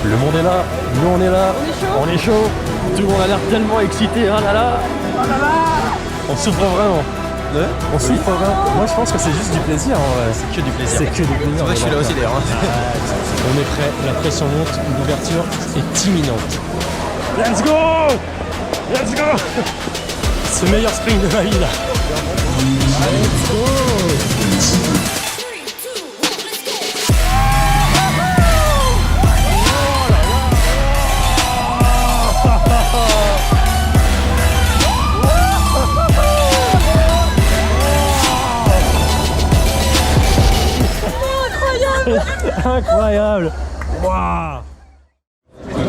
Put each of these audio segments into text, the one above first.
Le monde est là, nous on est là, on est chaud. Tout le monde a l'air tellement excité, oh là là. On souffre vraiment. Ouais. On souffre vraiment. Moi je pense que c'est juste du plaisir en vrai. C'est que du plaisir. C'est que du plaisir. C'est vrai que je suis là aussi d'ailleurs. On est prêt, la pression monte, l'ouverture est imminente. Let's go! Let's go! C'est le meilleur sprint de ma vie là. Let's go! Incroyable! Wow.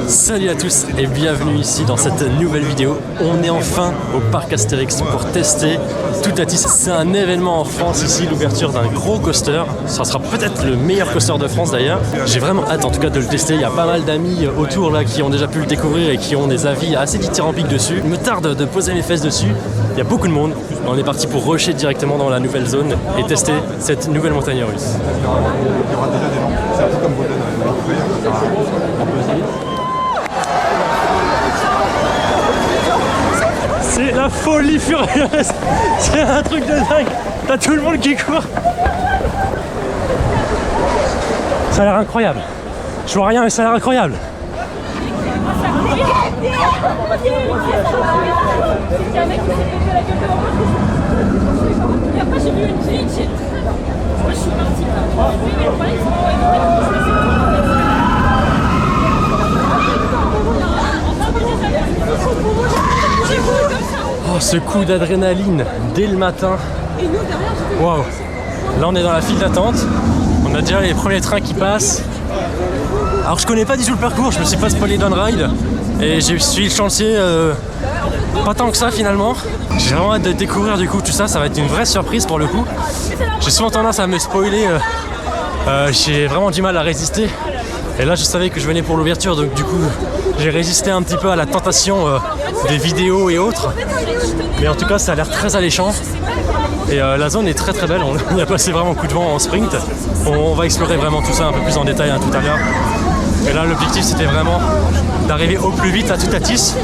Salut à tous et bienvenue ici dans cette nouvelle vidéo. On est enfin au parc Astérix pour tester Toutatis. C'est un événement en France ici, l'ouverture d'un gros coaster. Ça sera peut-être le meilleur coaster de France d'ailleurs. J'ai vraiment hâte en tout cas de le tester. Il y a pas mal d'amis autour là qui ont déjà pu le découvrir et qui ont des avis assez dithyrambiques dessus. Il me tarde de poser mes fesses dessus. Il y a beaucoup de monde. On est parti pour rusher directement dans la nouvelle zone et tester cette nouvelle montagne russe. Il y aura déjà des gens. C'est un peu comme Golden. C'est la folie furieuse. C'est un truc de dingue. T'as tout le monde qui court. Ça a l'air incroyable. Je vois rien mais ça a l'air incroyable. Et après j'ai vu une glitch. Moi je suis partie. Mais le problème oh, ce coup d'adrénaline dès le matin. Waouh. Là on est dans la file d'attente. On a déjà les premiers trains qui passent. Alors je connais pas du tout le parcours, je me suis pas spoilé d'un ride. Et j'ai suivi le chantier pas tant que ça finalement. J'ai vraiment hâte de découvrir du coup tout ça, ça va être une vraie surprise pour le coup. J'ai souvent tendance à me spoiler, j'ai vraiment du mal à résister. Et là je savais que je venais pour l'ouverture, donc du coup j'ai résisté un petit peu à la tentation des vidéos et autres. Mais en tout cas ça a l'air très alléchant. Et la zone est très très belle, on a passé vraiment coup de vent en sprint. On va explorer vraiment tout ça un peu plus en détail tout à l'heure. Et là l'objectif c'était vraiment d'arriver au plus vite à Toutatis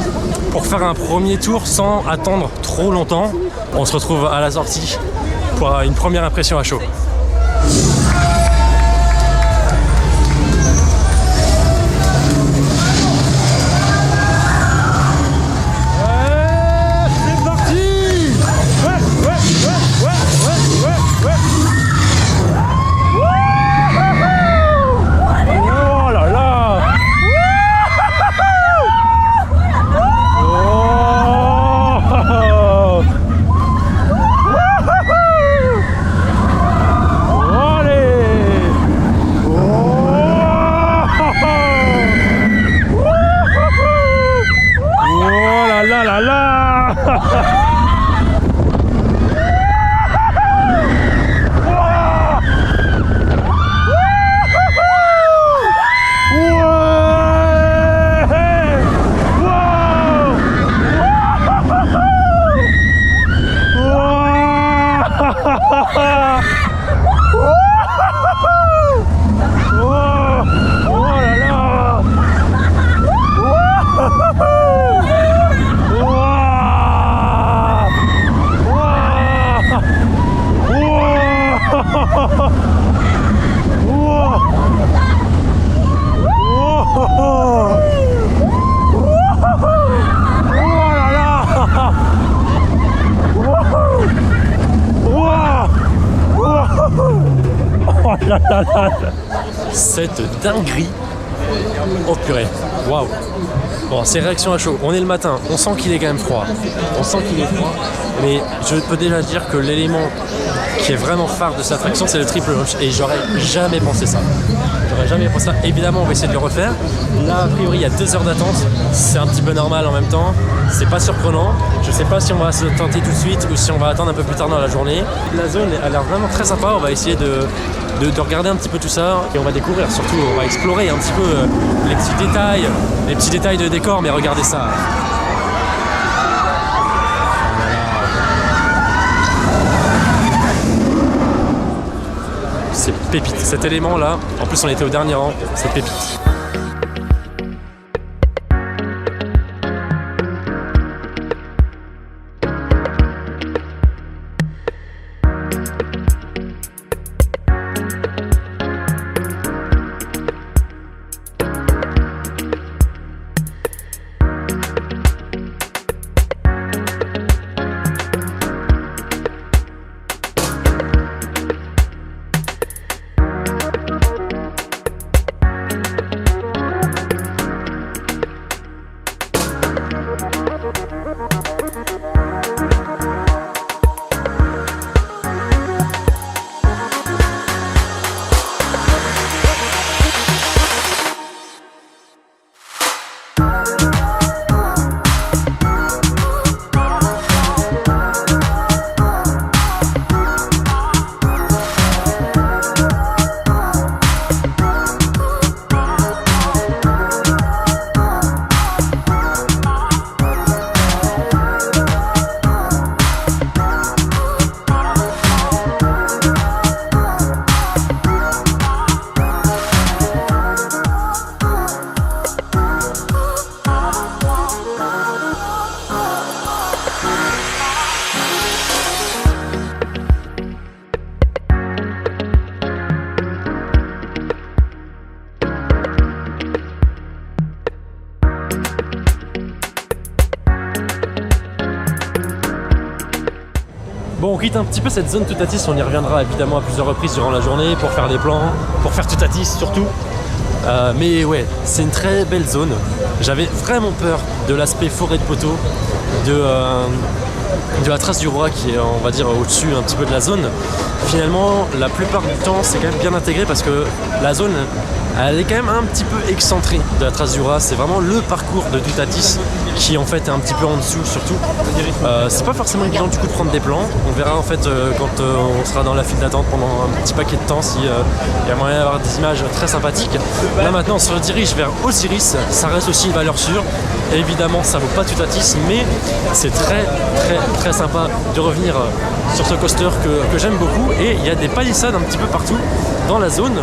pour faire un premier tour sans attendre trop longtemps. On se retrouve à la sortie pour une première impression à chaud. Cette dinguerie. Oh purée, waouh. Bon, c'est réaction à chaud. On est le matin, on sent qu'il est quand même froid. On sent qu'il est froid. Mais je peux déjà dire que l'élément qui est vraiment phare de cette attraction, c'est le triple launch. Et j'aurais jamais pensé ça. J'aurais jamais pensé ça. Évidemment, on va essayer de le refaire. Là, a priori, il y a 2 heures d'attente. C'est un petit peu normal en même temps. C'est pas surprenant. Je sais pas si on va se tenter tout de suite ou si on va attendre un peu plus tard dans la journée. La zone a l'air vraiment très sympa. On va essayer de regarder un petit peu tout ça et on va découvrir, surtout on va explorer un petit peu les petits détails de décor, mais regardez ça. C'est pépite, cet élément là, en plus on était au dernier rang, c'est pépite. Bon, on quitte un petit peu cette zone Toutatis, on y reviendra évidemment à plusieurs reprises durant la journée pour faire des plans, pour faire Toutatis surtout. Mais ouais, c'est une très belle zone. J'avais vraiment peur de l'aspect forêt de poteaux, de la trace du roi qui est, on va dire, au-dessus un petit peu de la zone. Finalement, la plupart du temps, c'est quand même bien intégré parce que la zone, elle est quand même un petit peu excentrée de la trace du roi. C'est vraiment le parcours de Toutatis qui en fait est un petit peu en dessous surtout. C'est pas forcément évident du coup de prendre des plans. On verra en fait quand on sera dans la file d'attente pendant un petit paquet de temps si y a moyen d'avoir des images très sympathiques. Là maintenant on se redirige vers Osiris, ça reste aussi une valeur sûre. Et évidemment ça vaut pas Toutatis, mais c'est très sympa de revenir sur ce coaster que j'aime beaucoup. Et il y a des palissades un petit peu partout dans la zone.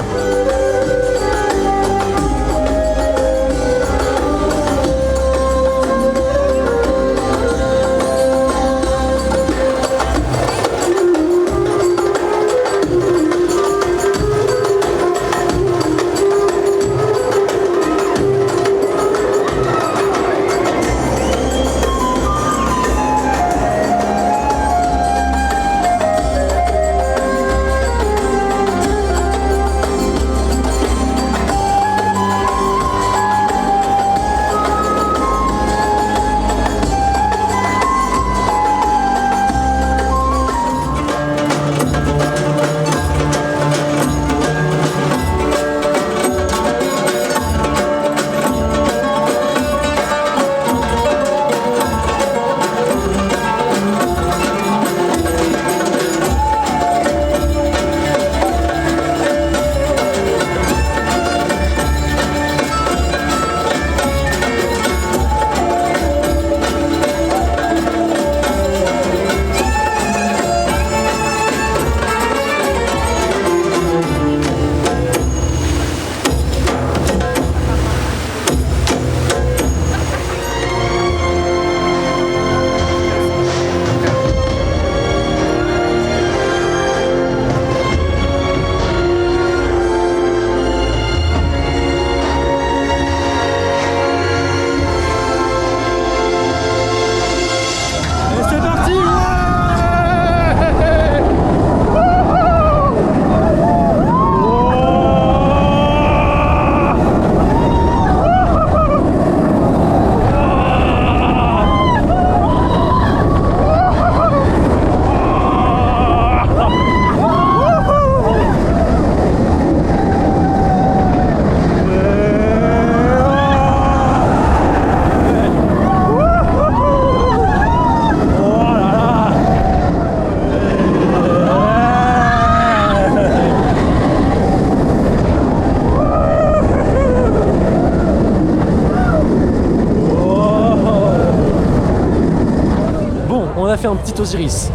Fait un petit Osiris,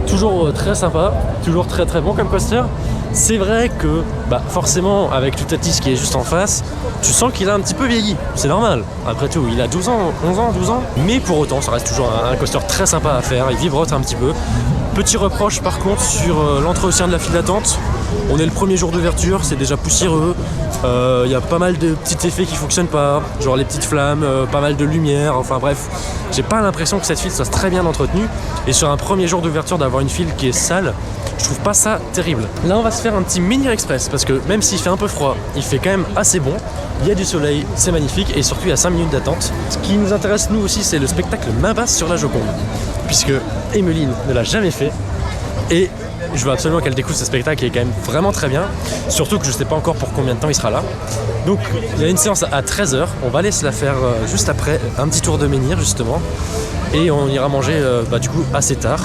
toujours très sympa, toujours très bon comme coaster. C'est vrai que forcément avec Toutatis qui est juste en face, tu sens qu'il a un petit peu vieilli, c'est normal, après tout il a 12 ans, 11 ans, 12 ans, mais pour autant ça reste toujours un coaster très sympa à faire, il vibrote un petit peu. Petit reproche par contre sur l'entretien de la file d'attente. On est le premier jour d'ouverture, c'est déjà poussiéreux, il y a pas mal de petits effets qui fonctionnent pas, genre les petites flammes, pas mal de lumière, enfin bref, j'ai pas l'impression que cette file soit très bien entretenue. Et sur un premier jour d'ouverture d'avoir une file qui est sale, je trouve pas ça terrible. Là on va se faire un petit mini express parce que même s'il fait un peu froid, il fait quand même assez bon. Il y a du soleil, c'est magnifique et surtout il y a 5 minutes d'attente. Ce qui nous intéresse nous aussi c'est le spectacle main basse sur la Joconde. Puisque Emeline ne l'a jamais fait et je veux absolument qu'elle découvre ce spectacle qui est quand même vraiment très bien. Surtout que je sais pas encore pour combien de temps il sera là. Donc il y a une séance à 13h, on va aller se la faire juste après, un petit tour de menhir justement. Et on ira manger du coup assez tard.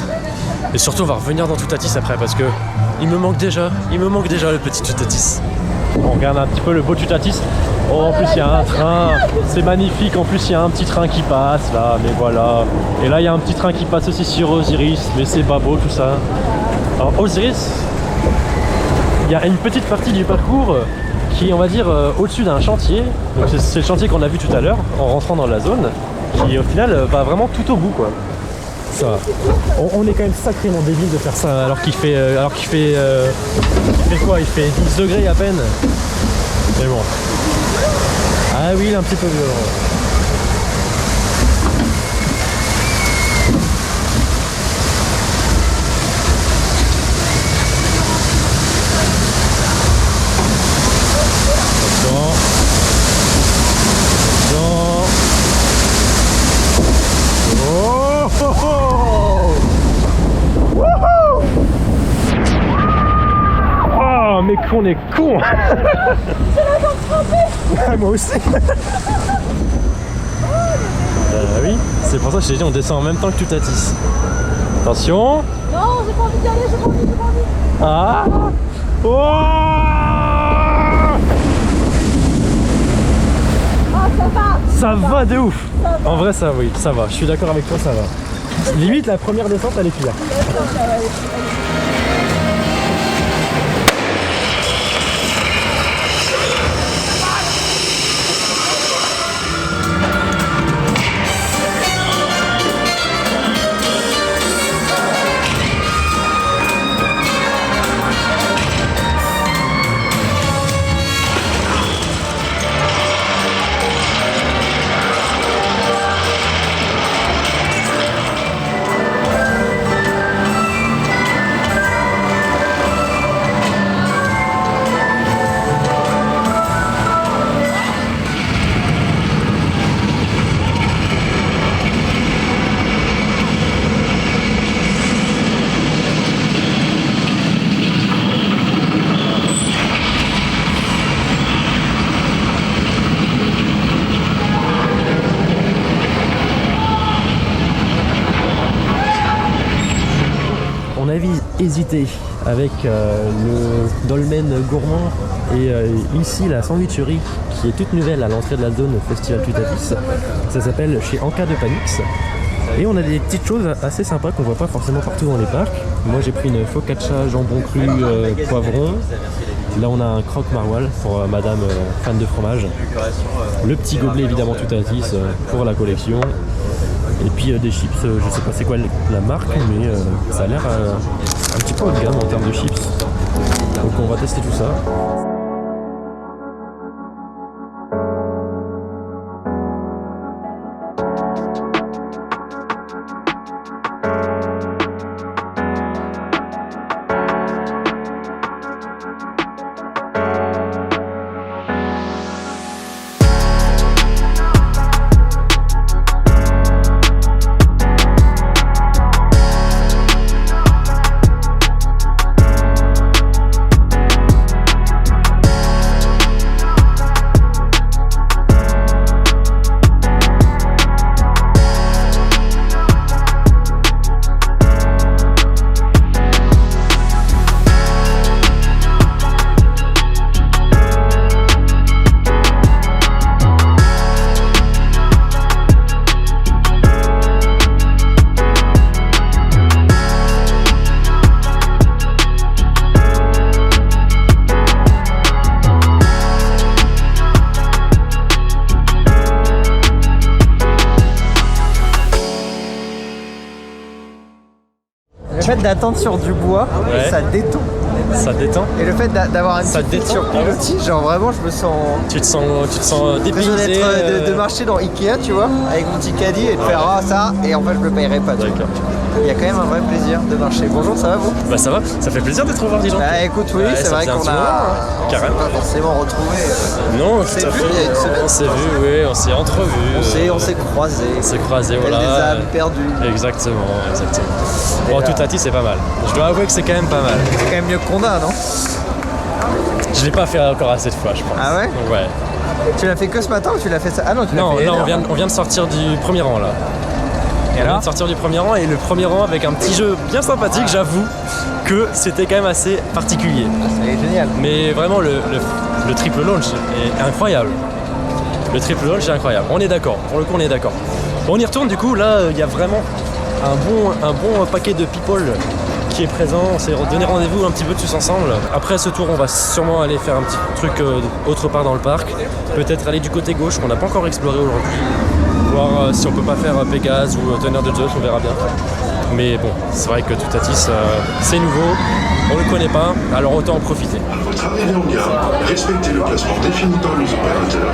Et surtout on va revenir dans Toutatis après parce que il me manque déjà le petit Toutatis. On regarde un petit peu le beau Toutatis. Oh, en plus il y a un train, c'est magnifique, en plus il y a un petit train qui passe là, mais voilà. Et là il y a un petit train qui passe aussi sur Osiris, mais c'est pas beau tout ça. Alors Osiris, il y a une petite partie du parcours qui est on va dire au-dessus d'un chantier. Donc c'est le chantier qu'on a vu tout à l'heure en rentrant dans la zone, qui au final va vraiment tout au bout quoi. Ça va. On est quand même sacrément débile de faire ça alors qu'il fait quoi? Il fait 12 degrés à peine. Mais bon. Ah oui, il est un petit peu violent. qu'on est con. Moi aussi. Oui, c'est pour ça que je t'ai dit on descend en même temps que Toutatis. Attention. Non, j'ai pas envie d'y aller, j'ai pas envie. Ah. Oh. Ah, ça va. Ça va de ouf. En vrai ça oui, ça va. Je suis d'accord avec toi, ça va. Limite la première descente elle est pire. Hésité avec le dolmen gourmand et ici la sandwicherie qui est toute nouvelle à l'entrée de la zone Festival Toutatis. Ça s'appelle chez Anka de Panix et on a des petites choses assez sympas qu'on voit pas forcément partout dans les parcs. Moi j'ai pris une focaccia jambon cru poivron. Là on a un croque maroilles pour madame fan de fromage. Le petit gobelet évidemment Toutatis pour la collection. Et puis des chips, je sais pas c'est quoi la marque, mais ça a l'air un petit peu haut de gamme en termes de chips. Donc on va tester tout ça. Le fait d'attendre sur du bois, Ouais. ça détend. Ça détend. Et le fait d'avoir une Ça petite détend. sur pilotis, genre vraiment je me sens... Tu te sens J'ai l'impression dépaysé. d'être de marcher dans Ikea, tu vois, avec mon petit caddie et de faire ah ça, et en fait je le payerai pas. Tu vois. D'accord. Il y a quand même un vrai plaisir de marcher. Bonjour, ça va vous? Bah ça va, ça fait plaisir de te revoir, dis donc. Bah écoute, oui, Ouais, c'est ça vrai faisait un qu'on petit a moment, carrément. pas forcément retrouvé. Non, s'est tout à vu fait. il y a une semaine. On s'est vu, oui, on s'est entrevus. On s'est croisés. On s'est croisés, Telles voilà. des âmes perdues. Exactement. Et Bon, là- Toutatis, c'est pas mal. Je dois avouer que c'est quand même pas mal. C'est quand même mieux que Condat, non? Je l'ai pas fait encore assez de fois, je pense. Ah ouais? Ouais. Tu l'as fait que ce matin ou tu l'as fait ça? Ah non, tu l'as Non, fait là, énorme. on vient de sortir du premier rang, là. Et On vient là de sortir du premier rang, et le premier rang avec un petit jeu bien sympathique, j'avoue que c'était quand même assez particulier. C'est génial. Mais vraiment, le triple launch est incroyable. Le triple launch est incroyable. On est d'accord. Pour le coup, on est d'accord. Bon, on y retourne, du coup. Là, il y a vraiment un bon paquet de people qui est présent. On s'est donné rendez-vous un petit peu tous ensemble. Après ce tour, on va sûrement aller faire un petit truc autre part dans le parc. Peut-être aller du côté gauche qu'on n'a pas encore exploré aujourd'hui. Voir si on peut pas faire Pégase ou Tonnerre de Zeus, on verra bien. Mais bon, c'est vrai que Toutatis, c'est nouveau, on ne le connaît pas, alors autant en profiter. Votre arrivée en gare, respectez le classement défini par les opérateurs.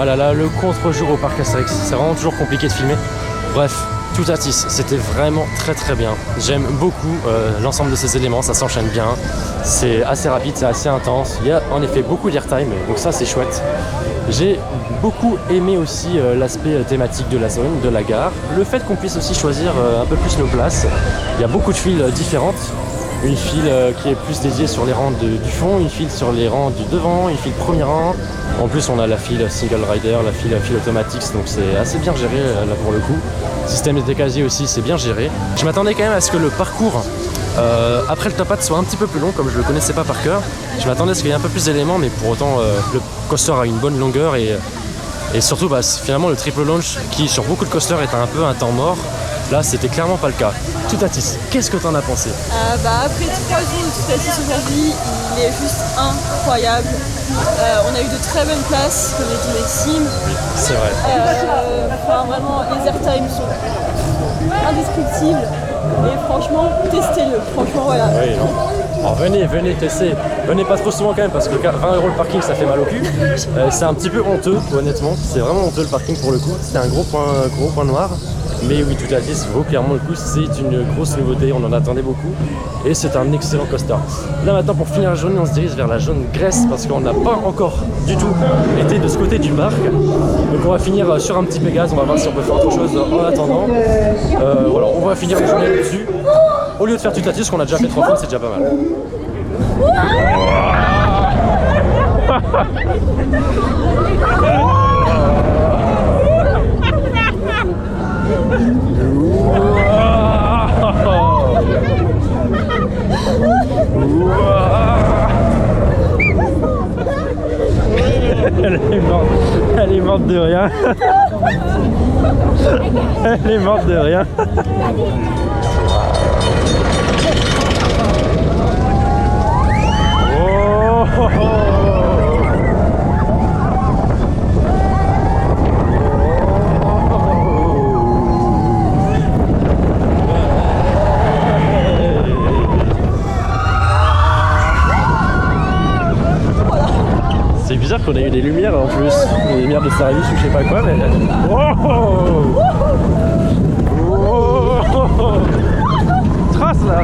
Ah là là, le contre-jour au parc Astérix, c'est vraiment toujours compliqué de filmer. Bref, Toutatis, c'était vraiment très très bien. J'aime beaucoup l'ensemble de ces éléments, ça s'enchaîne bien. C'est assez rapide, c'est assez intense. Il y a en effet beaucoup d'airtime, donc ça c'est chouette. J'ai beaucoup aimé aussi l'aspect thématique de la zone, de la gare. Le fait qu'on puisse aussi choisir un peu plus nos places. Il y a beaucoup de files différentes. Une file qui est plus dédiée sur les rangs du fond, une file sur les rangs du devant, une file premier rang. En plus, on a la file single rider, la file automatics, donc c'est assez bien géré là pour le coup. Système des casiers aussi, c'est bien géré. Je m'attendais quand même à ce que le parcours après le top hat soit un petit peu plus long, comme je le connaissais pas par cœur. Je m'attendais à ce qu'il y ait un peu plus d'éléments, mais pour autant, le coaster a une bonne longueur et surtout, finalement, le triple launch qui sur beaucoup de coasters est un peu un temps mort. Là, c'était clairement pas le cas. Toutatis, qu'est-ce que t'en as pensé? Après 3 jours de Toutatis aujourd'hui, il est juste incroyable. On a eu de très bonnes places, comme l'a dit Maxime. Oui, c'est vrai. Vraiment, les airtimes sont indescriptibles. Et franchement, testez-le. Franchement, voilà. Oui, non. Alors venez tester. Venez pas trop souvent quand même, parce que 20 € le parking, ça fait mal au cul. C'est un petit peu honteux, honnêtement. C'est vraiment honteux le parking pour le coup. C'était un gros point noir. Mais oui, Toutatis vaut clairement le coup, c'est une grosse nouveauté, on en attendait beaucoup et c'est un excellent coaster. Là maintenant, pour finir la journée, on se dirige vers la zone Grèce parce qu'on n'a pas encore du tout été de ce côté du parc. Donc on va finir sur un petit Pégase, on va voir si on peut faire autre chose en attendant. Voilà, on va finir la journée là-dessus. Au lieu de faire Toutatis, qu'on a déjà fait 3 fois, c'est déjà pas mal. Elle est morte de rien. Elle est morte de rien. C'est bizarre qu'on ait eu des lumières en plus, des lumières de service ou je sais pas quoi, mais... Oh, oh, trace là.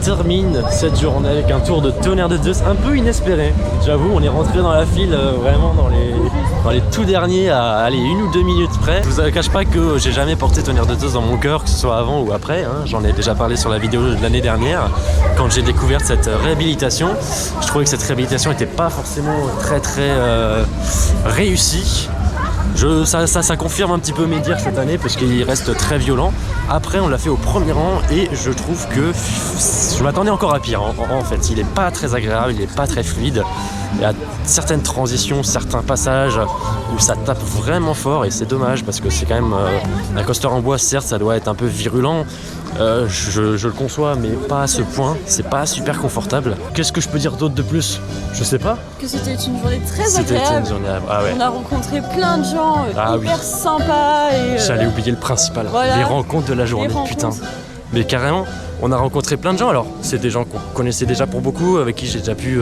Termine cette journée avec un tour de Tonnerre de Zeus un peu inespéré. J'avoue, on est rentré dans la file vraiment dans les tout derniers à aller 1 ou 2 minutes près. Je vous cache pas que j'ai jamais porté Tonnerre de Zeus dans mon cœur, que ce soit avant ou après. J'en ai déjà parlé sur la vidéo de l'année dernière quand j'ai découvert cette réhabilitation. Je trouvais que cette réhabilitation n'était pas forcément très réussie. Ça confirme un petit peu mes dires cette année parce qu'il reste très violent. Après on l'a fait au premier rang et je trouve que je m'attendais encore à pire en fait. Il est pas très agréable, il est pas très fluide. Il y a certaines transitions, certains passages où ça tape vraiment fort et c'est dommage parce que c'est quand même un coaster en bois, certes ça doit être un peu virulent. Je le conçois mais pas à ce point, c'est pas super confortable. Qu'est-ce que je peux dire d'autre de plus? Je sais pas. Que c'était une journée très agréable. Ah ouais. On a rencontré plein de gens hyper sympas. J'allais oublier le principal, voilà. Les rencontres de la journée, putain. Mais carrément, on a rencontré plein de gens. Alors, c'est des gens qu'on connaissait déjà pour beaucoup, avec qui j'ai déjà pu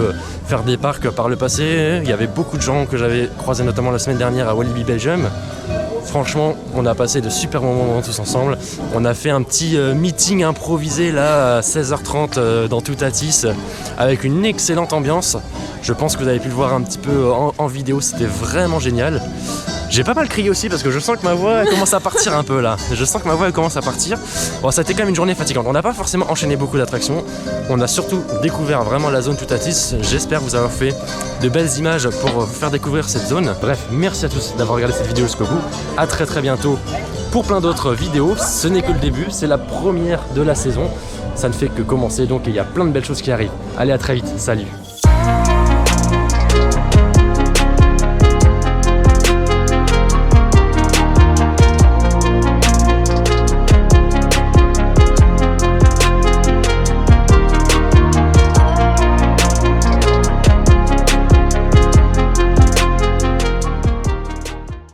faire des parcs par le passé. Il y avait beaucoup de gens que j'avais croisés notamment la semaine dernière à Walibi Belgium. Franchement, on a passé de super moments tous ensemble. On a fait un petit meeting improvisé là à 16h30 dans Toutatis avec une excellente ambiance. Je pense que vous avez pu le voir un petit peu en vidéo, c'était vraiment génial. J'ai pas mal crié aussi parce que je sens que ma voix commence à partir un peu là. Je sens que ma voix elle commence à partir. Bon, ça a été quand même une journée fatigante. On n'a pas forcément enchaîné beaucoup d'attractions. On a surtout découvert vraiment la zone Toutatis. J'espère vous avoir fait de belles images pour vous faire découvrir cette zone. Bref, merci à tous d'avoir regardé cette vidéo jusqu'au bout. À très bientôt pour plein d'autres vidéos. Ce n'est que le début, c'est la première de la saison. Ça ne fait que commencer, donc il y a plein de belles choses qui arrivent. Allez, à très vite, salut.